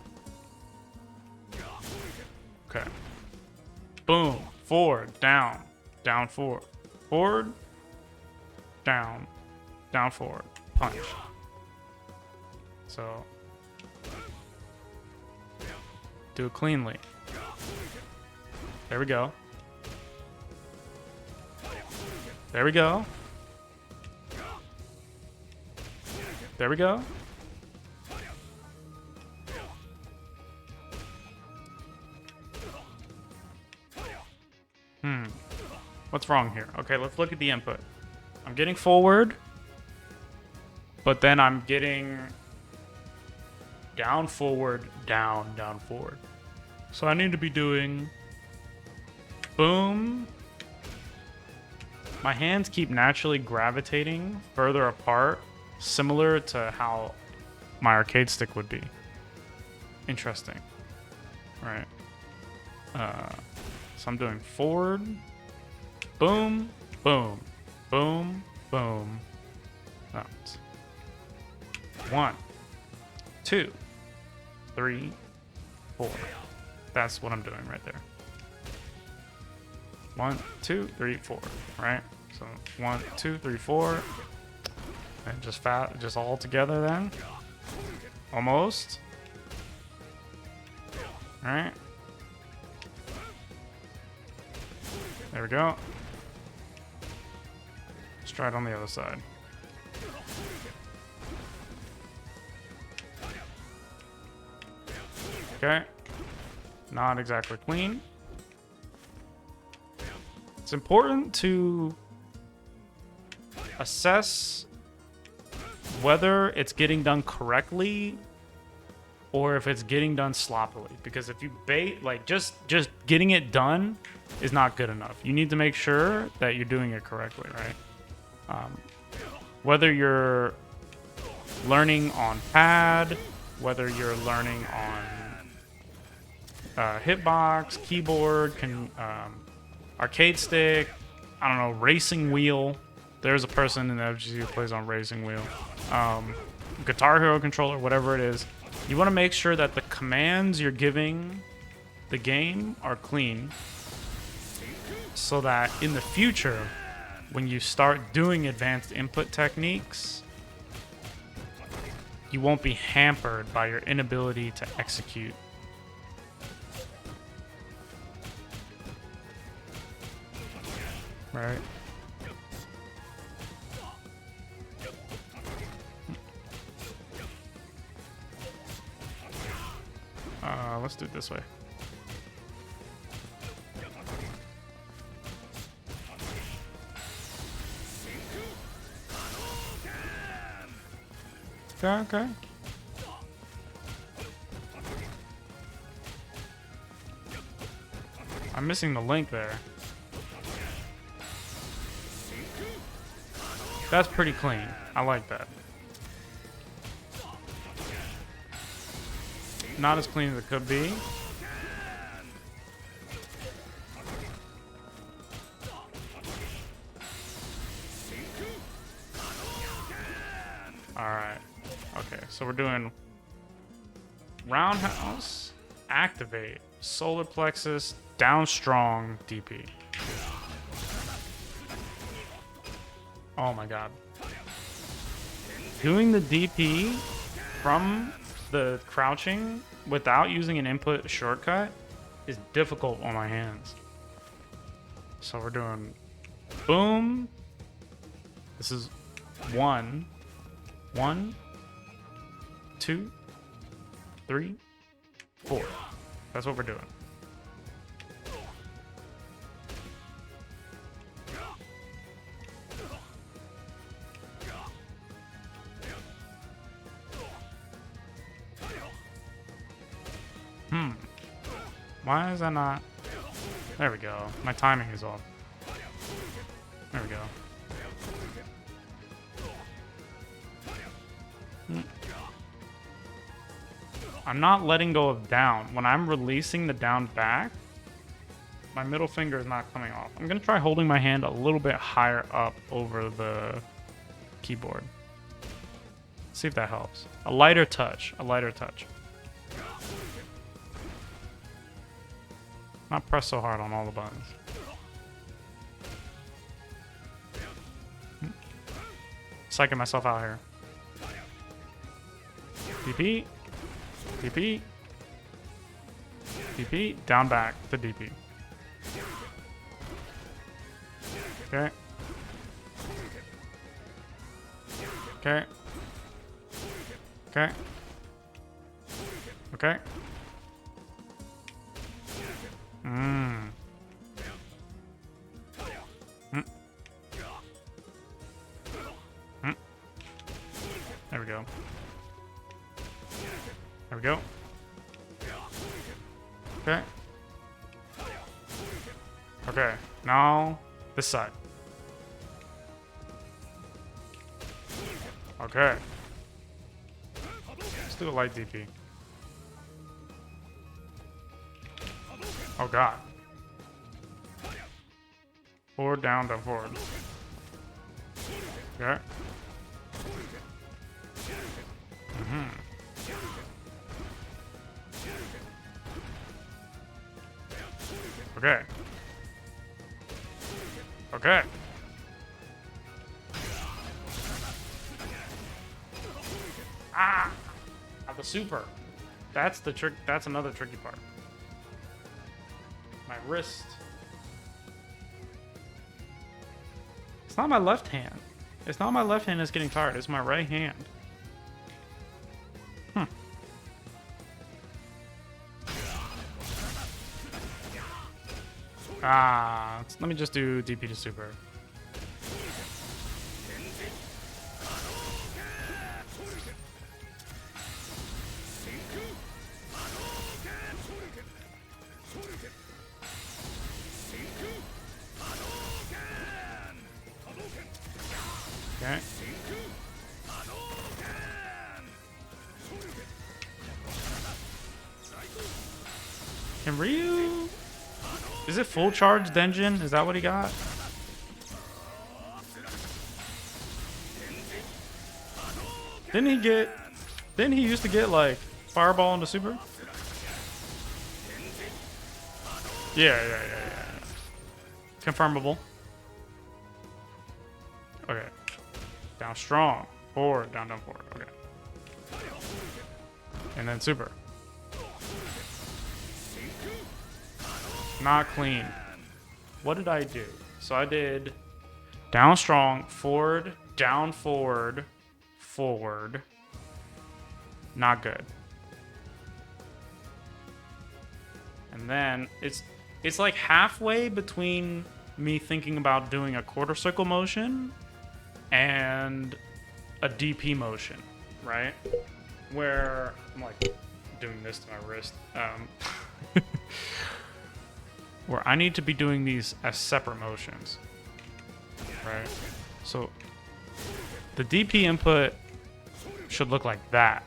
Okay. Boom. Forward. Down. Down, forward. Forward. Down. Down, forward. Punch. So. Do it cleanly. There we go. There we go. There we go. What's wrong here? Okay, let's look at the input. I'm getting forward, but then I'm getting down, forward, down, down, forward. So I need to be doing boom. My hands keep naturally gravitating further apart, similar to how my arcade stick would be. Interesting. All right. So I'm doing forward, boom, boom, boom, boom, out. 1, 2, 3, 4. That's what I'm doing right there. 1, 2, 3, 4. Right? So 1, 2, 3, 4. And just all together then. Almost. All right. There we go. try it on the other side. Okay. Not exactly clean. It's important to assess whether it's getting done correctly or if it's getting done sloppily. Because if you bait, like just getting it done is not good enough. You need to make sure that you're doing it correctly, right? Whether you're learning on pad, whether you're learning on hitbox, keyboard, arcade stick, I don't know, racing wheel. There's a person in the FGC who plays on racing wheel. Guitar Hero controller, whatever it is. You want to make sure that the commands you're giving the game are clean so that in the future, when you start doing advanced input techniques, you won't be hampered by your inability to execute. Right? Let's do it this way. Okay. I'm missing the link there. That's pretty clean. I like that. Not as clean as it could be. Alright. Okay, so we're doing roundhouse, activate, solar plexus, down strong, DP. Oh my god. Doing the DP from the crouching without using an input shortcut is difficult on my hands. So we're doing boom. This is 1, 2, 3, 4. That's what we're doing. Why is that not? There we go. My timing is off. There we go. I'm not letting go of down. When I'm releasing the down back, my middle finger is not coming off. I'm going to try holding my hand a little bit higher up over the keyboard. See if that helps. A lighter touch. A lighter touch. Not press so hard on all the buttons. Psyching myself out here. DP. DP. DP. Down back to DP. Okay. Okay. Okay. Okay. There we go. There we go. Okay. Okay. Now this side. Okay. Let's do a light DP. Oh god. Forward, down, down, forward. Okay. Okay. Okay. Ah! The super. That's the trick. That's another tricky part. My wrist. It's not my left hand. It's not my left hand that's getting tired. It's my right hand. Let me just do DP to super. Okay. Can Ryu... Is it full charge Denjin? Is that what he got? Didn't he used to get like fireball into super? Yeah. Confirmable. Okay. Down strong. Forward, down, forward. Okay. And then super. Not clean. What did I do? So I did down strong, forward, down forward, forward. Not good. And then it's like halfway between me thinking about doing a quarter circle motion and a DP motion, right? Where I'm like doing this to my wrist. Where I need to be doing these as separate motions, right? So the DP input should look like that,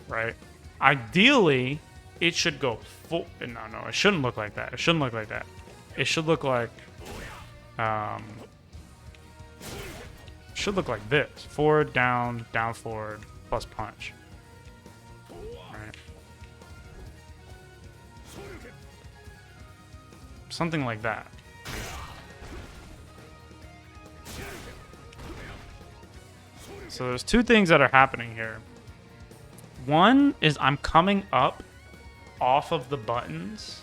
right? Ideally, it should go full. No, it shouldn't look like that. It shouldn't look like that. It should look like, should look like this: forward, down, down, forward, plus punch. Right? Something like that. So there's two things that are happening here. One is I'm coming up off of the buttons.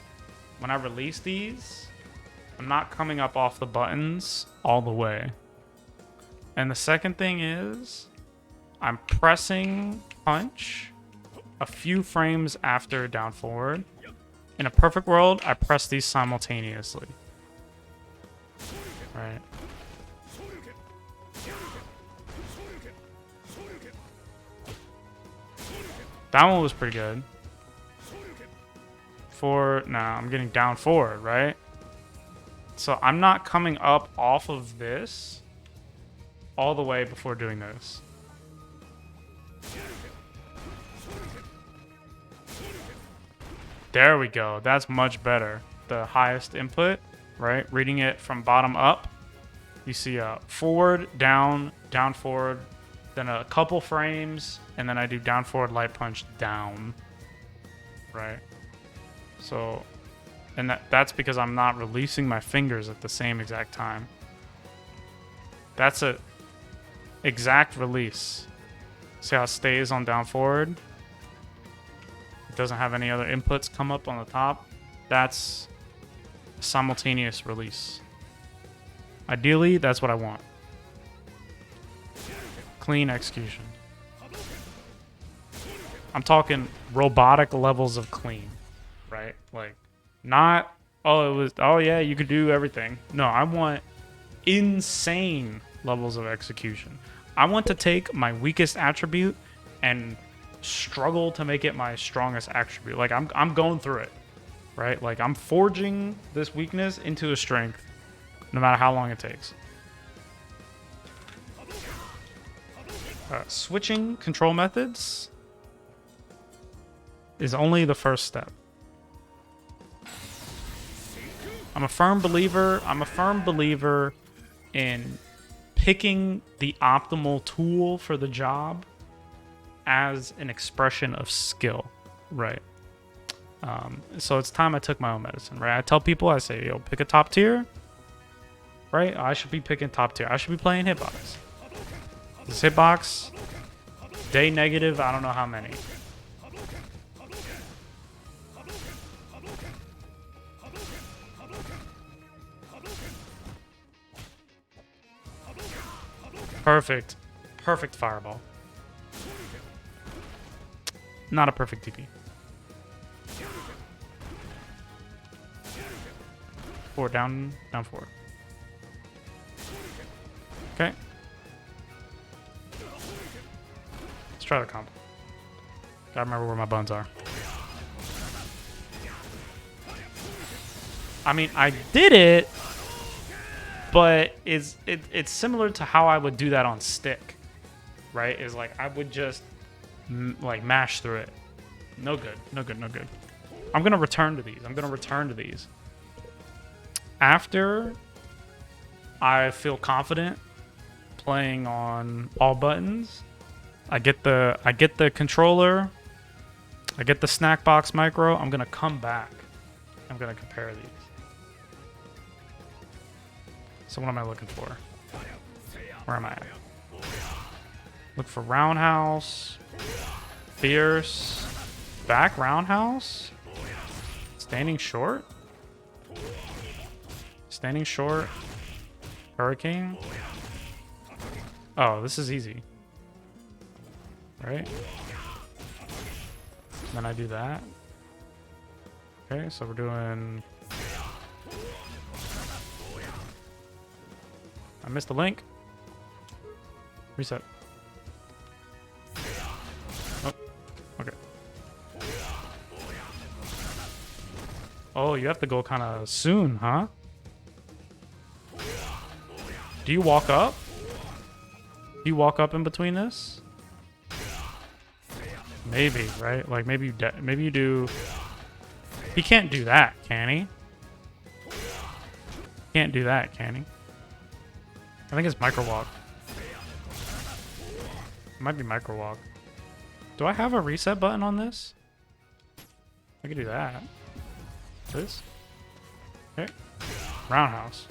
When I release these, I'm not coming up off the buttons all the way. And the second thing is I'm pressing punch a few frames after down forward. In a perfect world, I press these simultaneously. Right. That one was pretty good. I'm getting down forward, right? So I'm not coming up off of this all the way before doing this. There we go. That's much better. The highest input, right? Reading it from bottom up. You see forward, down, down forward, then a couple frames, and then I do down forward light punch down. Right? So, and that's because I'm not releasing my fingers at the same exact time. That's a exact release. See how it stays on down forward? It doesn't have any other inputs come up on the top. That's simultaneous release. Ideally, that's what I want. Clean execution. I'm talking robotic levels of clean, right? Like, not, oh yeah, you could do everything. No, I want insane levels of execution. I want to take my weakest attribute and struggle to make it my strongest attribute. Like, I'm going through it, right? Like, I'm forging this weakness into a strength, no matter how long it takes. Switching control methods is only the first step. I'm a firm believer in picking the optimal tool for the job as an expression of skill, right? So it's time I took my own medicine, right? I tell people, I say, yo, pick a top tier, right? I should be picking top tier. I should be playing hitbox. This hitbox, day negative, I don't know how many. Perfect. Perfect fireball. Not a perfect TP. 4 down 4. Okay. Let's try the combo. Gotta remember where my buns are. I mean, I did it, but it's similar to how I would do that on stick, right? Is like I would just like mash through it. No good, no good, no good. I'm gonna return to these. After I feel confident playing on all buttons, I get the controller, I get the snack box micro. I'm gonna come back. I'm gonna compare these. So what am I looking for? Where am I at? Look for roundhouse, fierce, back roundhouse, standing short, hurricane. Oh, this is easy, right? Then I do that. Okay, so we're doing. I missed the link. Reset. Oh, okay. Oh, you have to go kind of soon, huh? Do you walk up? Do you walk up in between this? Maybe, right? Like maybe you do. He can't do that, can he? Can't do that, can he? I think it's micro walk. It might be micro walk. Do I have a reset button on this? I could do that. This? Okay. Roundhouse.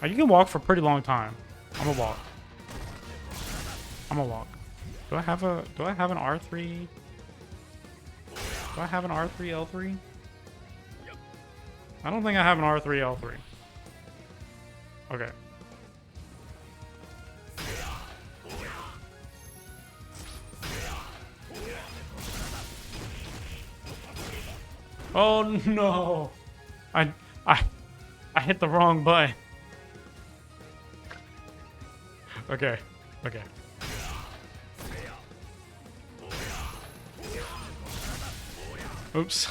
Oh, you can walk for a pretty long time. I'm gonna walk. Do I have an R3? Do I have an R3 L3? I don't think I have an R3 L3. Okay. Oh no! I hit the wrong button. Okay. Okay. Oops.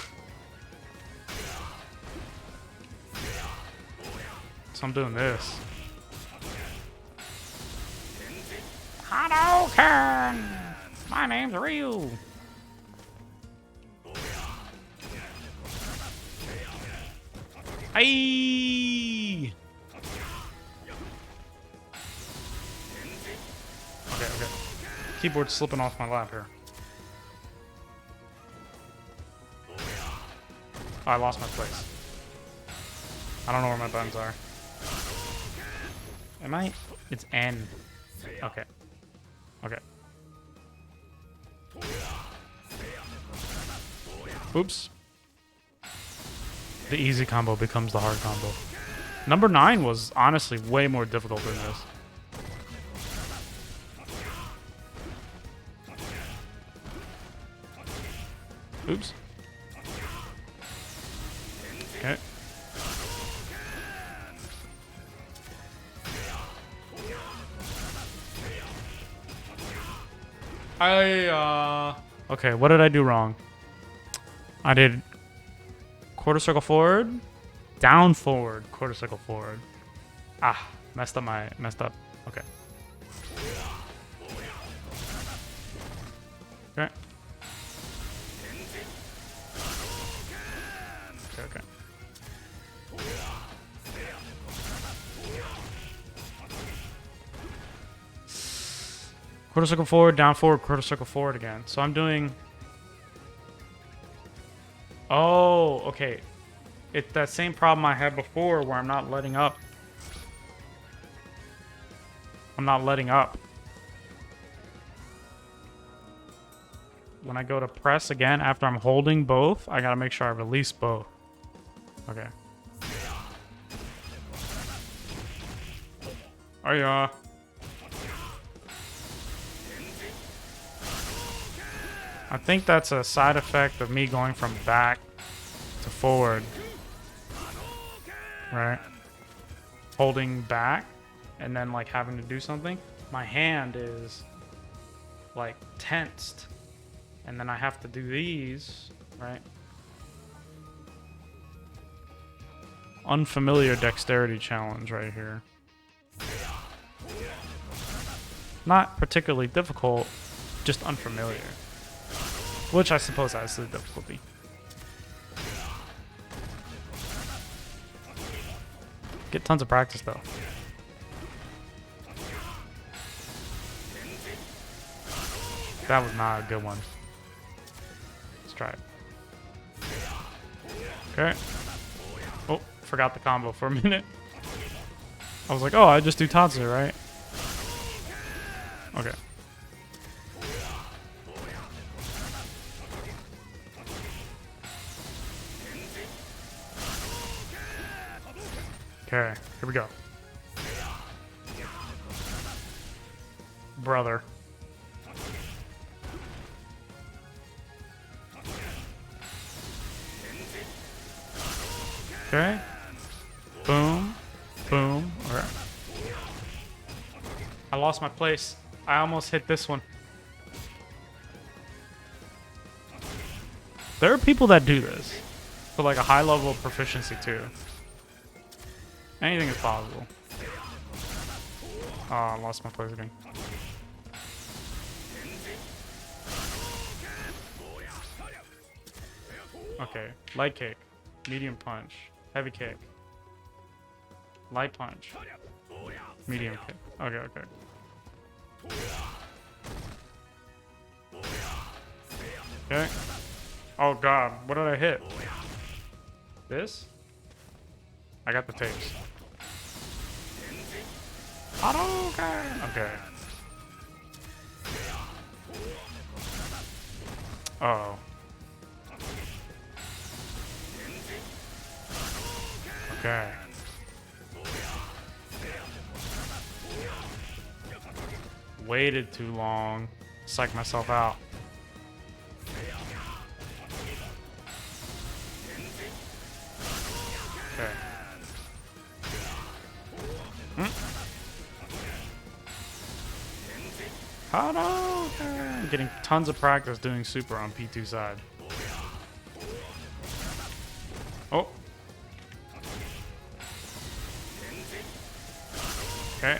So I'm doing this. Hadouken! My name's Ryu. Aye! Okay, okay. Keyboard's slipping off my lap here. Oh, I lost my place. I don't know where my buttons are. Am I? It's N. Okay. Okay. Oops. The easy combo becomes the hard combo. Number 9 was honestly way more difficult than this. Oops. Okay. Okay, what did I do wrong? I did quarter circle forward, down forward, quarter circle forward. Ah, messed up. Okay. Okay. Okay. Quarter circle forward, down forward, quarter circle forward again. So I'm doing... Oh, okay. It's that same problem I had before where I'm not letting up. I'm not letting up. When I go to press again after I'm holding both, I gotta make sure I release both. Okay. Oh yeah. I think that's a side effect of me going from back to forward. Right? Holding back and then like having to do something. My hand is like tensed. And then I have to do these, right? Unfamiliar dexterity challenge right here. Not particularly difficult, just unfamiliar. Which I suppose that's the difficulty. Get tons of practice though. That was not a good one. Let's try it. Okay. Oh, forgot the combo for a minute. I was like, oh, I just do Tatsu, right? Okay. Okay, here we go. Brother. Okay. Boom. Boom. Alright. I lost my place. I almost hit this one. There are people that do this for like a high level of proficiency too. Anything is possible. Oh, I lost my place again. Okay, light kick, medium punch, heavy kick, light punch, medium kick. Okay, okay. Okay. Oh god, what did I hit? This? I got the tapes. Hadouken! Okay. Uh oh. Okay. Waited too long. Psyched myself out. Okay. Hadouken! I'm getting tons of practice doing super on P2 side. Oh. Okay.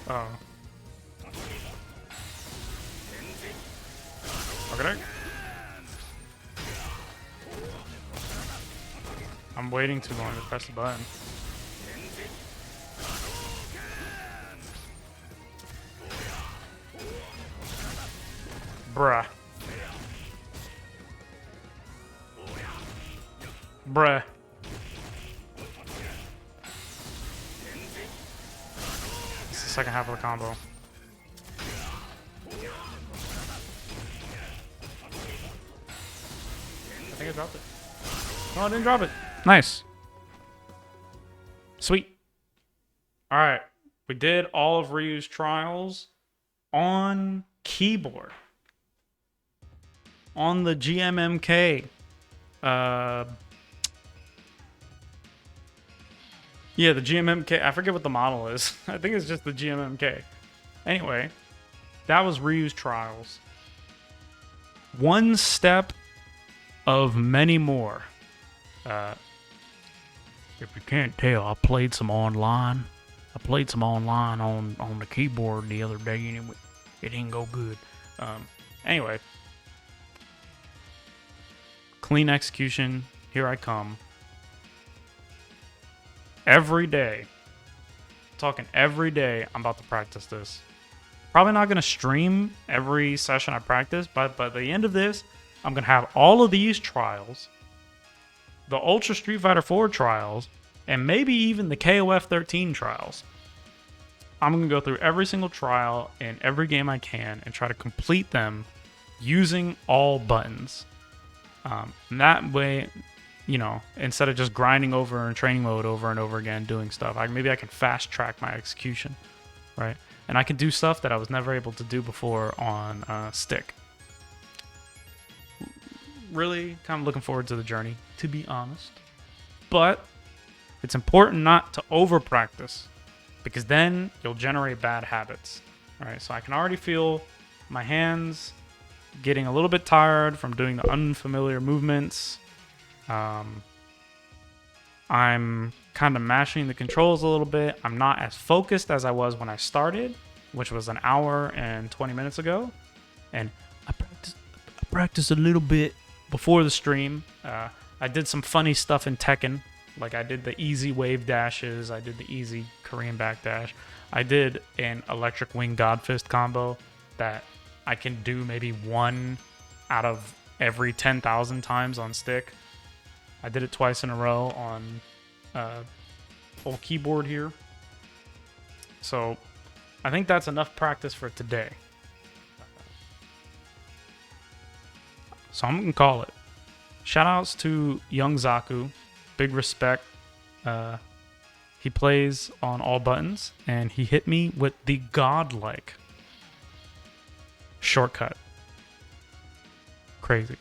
Oh. Okay. I'm waiting too long to press the button. Bruh. Bruh. It's the second half of the combo. I think I dropped it. No, I didn't drop it. Nice. Sweet. Alright. We did all of Ryu's trials on keyboard. On the GMMK. Yeah, the GMMK. I forget what the model is. I think it's just the GMMK. Anyway, that was Ryu's trials. One step of many more. If you can't tell, I played some online. I played some online on the keyboard the other day, and it didn't go good. Anyway, clean execution. Here I come. Every day, talking every day, I'm about to practice this. Probably not going to stream every session I practice, but by the end of this, I'm going to have all of these trials, the Ultra Street Fighter 4 trials, and maybe even the KOF 13 trials. I'm going to go through every single trial in every game I can and try to complete them using all buttons. And that way, instead of just grinding over in training mode over and over again, doing stuff, maybe I can fast track my execution, right? And I can do stuff that I was never able to do before on stick. Really kind of looking forward to the journey, to be honest. But it's important not to over practice, because then you'll generate bad habits. All right, so I can already feel my hands getting a little bit tired from doing the unfamiliar movements. I'm kind of mashing the controls a little bit. I'm not as focused as I was when I started, which was an hour and 20 minutes ago. And I practiced a little bit before the stream. I did some funny stuff in Tekken. Like I did the easy wave dashes. I did the easy Korean backdash. I did an electric wing godfist combo that I can do maybe 1 out of every 10,000 times on stick. I did it twice in a row on old keyboard here. So I think that's enough practice for today. So I'm going to call it. Shoutouts to Young Zaku. Big respect. He plays on all buttons, and he hit me with the godlike shortcut. Crazy.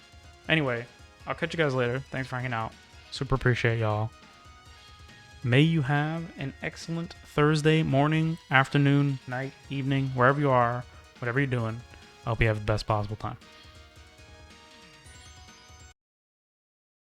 Anyway, I'll catch you guys later. Thanks for hanging out. Super appreciate y'all. May you have an excellent Thursday morning, afternoon, night, evening, wherever you are, whatever you're doing. I hope you have the best possible time.